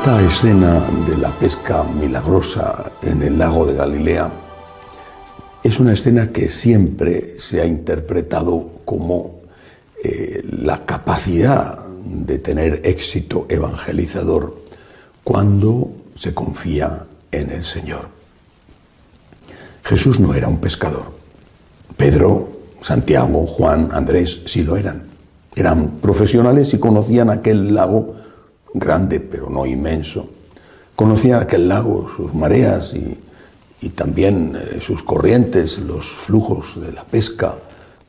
Esta escena de la pesca milagrosa en el lago de Galilea es una escena que siempre se ha interpretado como la capacidad de tener éxito evangelizador cuando se confía en el Señor. Jesús no era un pescador. Pedro, Santiago, Juan, Andrés sí lo eran. Eran profesionales y conocían aquel lago grande, pero no inmenso. Conocían aquel lago, sus mareas y también sus corrientes, los flujos de la pesca,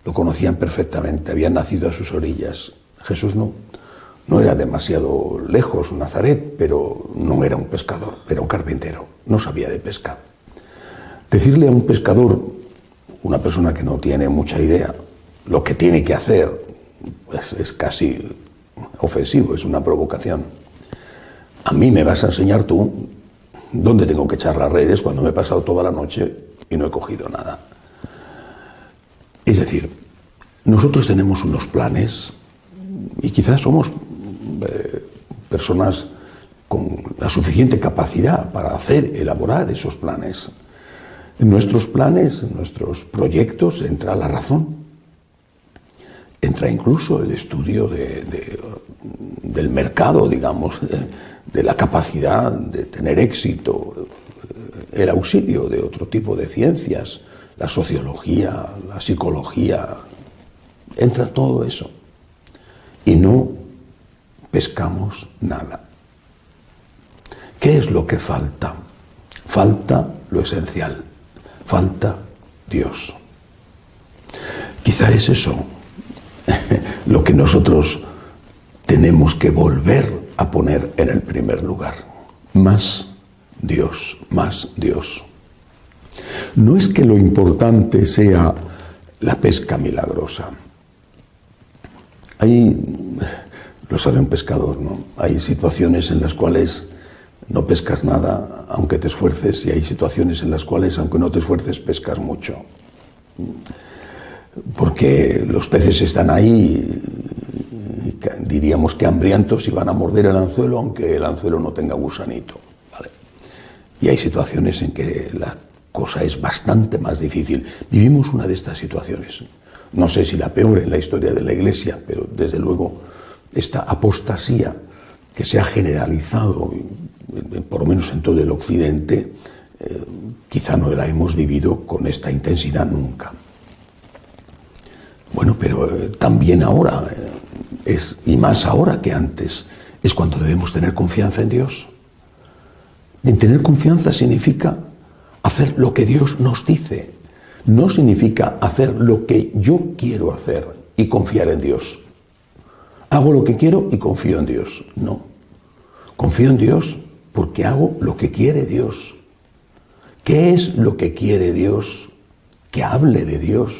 lo conocían perfectamente, habían nacido a sus orillas. Jesús no era demasiado lejos, Nazaret, pero no era un pescador, era un carpintero, no sabía de pesca. Decirle a un pescador, una persona que no tiene mucha idea, lo que tiene que hacer, pues es casi ofensivo, es una provocación. A mí me vas a enseñar tú dónde tengo que echar las redes cuando me he pasado toda la noche y no he cogido nada. Es decir, nosotros tenemos unos planes y quizás somos personas con la suficiente capacidad para elaborar esos planes. En nuestros planes, en nuestros proyectos entra la razón. Entra incluso el estudio del mercado, digamos, de la capacidad de tener éxito, el auxilio de otro tipo de ciencias, la sociología, la psicología, entra todo eso. Y no pescamos nada. ¿Qué es lo que falta? Falta lo esencial, falta Dios. Quizá es eso lo que nosotros tenemos que volver a poner en el primer lugar. Más Dios, más Dios. No es que lo importante sea la pesca milagrosa. Lo sabe un pescador, ¿no? Hay situaciones en las cuales no pescas nada, aunque te esfuerces, y hay situaciones en las cuales, aunque no te esfuerces, pescas mucho. Porque los peces están ahí, diríamos que hambrientos, y van a morder el anzuelo, aunque el anzuelo no tenga gusanito, ¿vale? Y hay situaciones en que la cosa es bastante más difícil. Vivimos una de estas situaciones. No sé si la peor en la historia de la Iglesia, pero desde luego esta apostasía que se ha generalizado, por lo menos en todo el Occidente, quizá no la hemos vivido con esta intensidad nunca. Bueno, pero también ahora, y más ahora que antes, es cuando debemos tener confianza en Dios. En tener confianza significa hacer lo que Dios nos dice. No significa hacer lo que yo quiero hacer y confiar en Dios. Hago lo que quiero y confío en Dios. No. Confío en Dios porque hago lo que quiere Dios. ¿Qué es lo que quiere Dios? Que hable de Dios.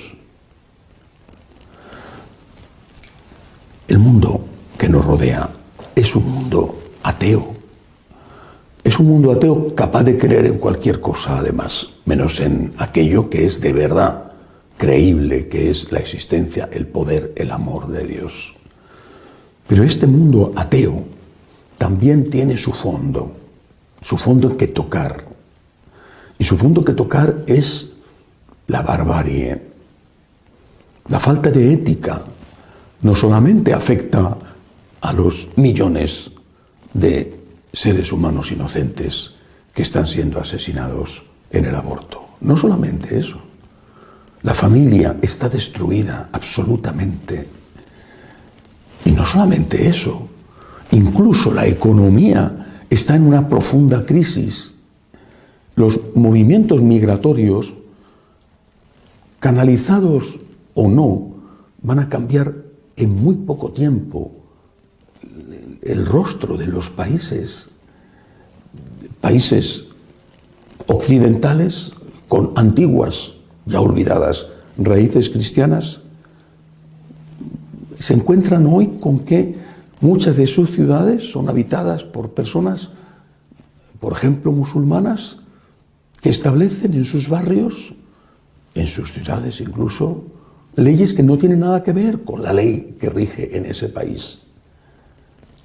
El mundo que nos rodea es un mundo ateo. Es un mundo ateo capaz de creer en cualquier cosa, además, menos en aquello que es de verdad creíble, que es la existencia, el poder, el amor de Dios. Pero este mundo ateo también tiene su fondo que tocar. Y su fondo que tocar es la barbarie. La falta de ética no solamente afecta a los millones de seres humanos inocentes que están siendo asesinados en el aborto. No solamente eso. La familia está destruida absolutamente. Y no solamente eso. Incluso la economía está en una profunda crisis. Los movimientos migratorios, canalizados o no, van a cambiar en muy poco tiempo el rostro de los países occidentales con antiguas, ya olvidadas, raíces cristianas. Se encuentran hoy con que muchas de sus ciudades son habitadas por personas, por ejemplo, musulmanas, que establecen en sus barrios, en sus ciudades incluso, leyes que no tienen nada que ver con la ley que rige en ese país.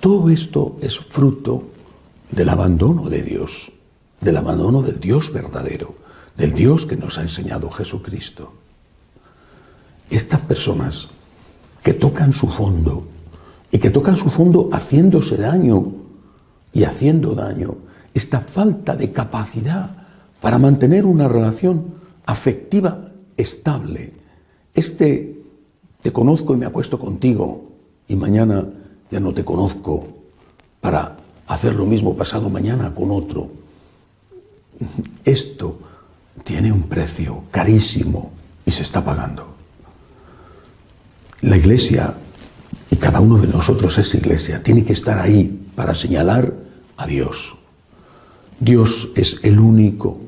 Todo esto es fruto del abandono de Dios, del abandono del Dios verdadero, del Dios que nos ha enseñado Jesucristo. Estas personas que tocan su fondo, y que tocan su fondo haciéndose daño y haciendo daño, esta falta de capacidad para mantener una relación afectiva estable, te conozco y me acuesto contigo y mañana ya no te conozco para hacer lo mismo pasado mañana con otro. Esto tiene un precio carísimo y se está pagando. La Iglesia, y cada uno de nosotros es Iglesia, tiene que estar ahí para señalar a Dios. Dios es el único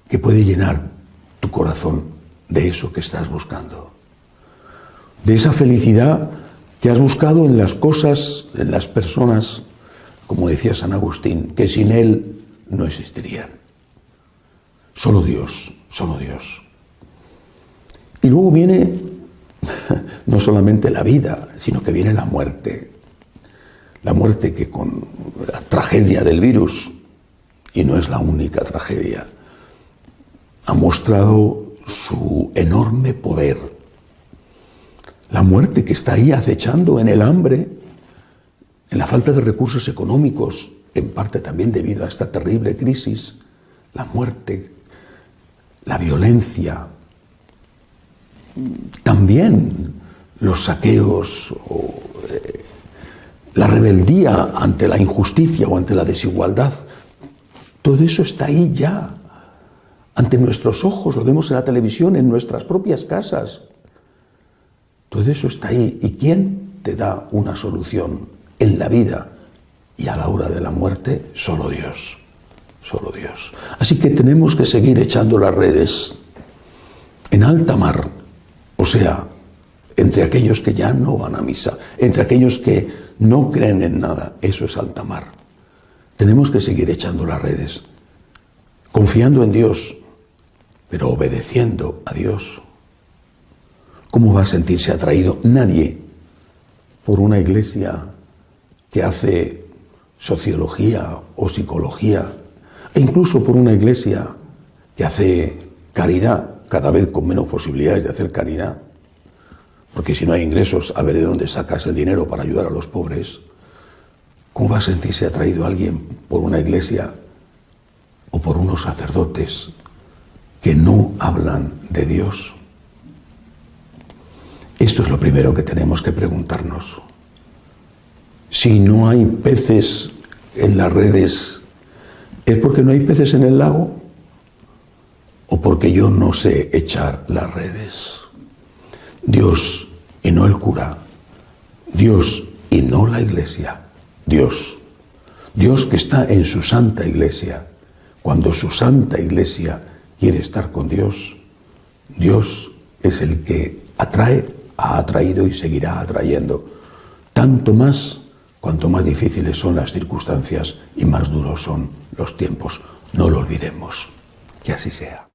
que puede llenar tu corazón de eso que estás buscando, de esa felicidad que has buscado en las cosas, en las personas, como decía San Agustín, que sin Él no existirían. Solo Dios, solo Dios. Y luego viene no solamente la vida, sino que viene la muerte. La muerte que con la tragedia del virus, y no es la única tragedia, ha mostrado su enorme poder. La muerte que está ahí acechando en el hambre, en la falta de recursos económicos, en parte también debido a esta terrible crisis, la muerte, la violencia, también los saqueos, la rebeldía ante la injusticia o ante la desigualdad, todo eso está ahí ya, ante nuestros ojos, lo vemos en la televisión, en nuestras propias casas. Todo eso está ahí. ¿Y quién te da una solución en la vida y a la hora de la muerte? Solo Dios. Solo Dios. Así que tenemos que seguir echando las redes en alta mar, o sea, entre aquellos que ya no van a misa, entre aquellos que no creen en nada. Eso es alta mar. Tenemos que seguir echando las redes, confiando en Dios, pero obedeciendo a Dios. ¿Cómo va a sentirse atraído nadie por una iglesia que hace sociología o psicología, e incluso por una iglesia que hace caridad, cada vez con menos posibilidades de hacer caridad? Porque si no hay ingresos, a ver de dónde sacas el dinero para ayudar a los pobres. ¿Cómo va a sentirse atraído alguien por una iglesia o por unos sacerdotes que no hablan de Dios? Esto es lo primero que tenemos que preguntarnos. Si no hay peces en las redes, ¿es porque no hay peces en el lago? ¿O porque yo no sé echar las redes? Dios y no el cura. Dios y no la iglesia. Dios. Dios que está en su santa iglesia. Cuando su santa iglesia quiere estar con Dios, Dios es el que atrae, ha atraído y seguirá atrayendo. Tanto más cuanto más difíciles son las circunstancias y más duros son los tiempos. No lo olvidemos. Que así sea.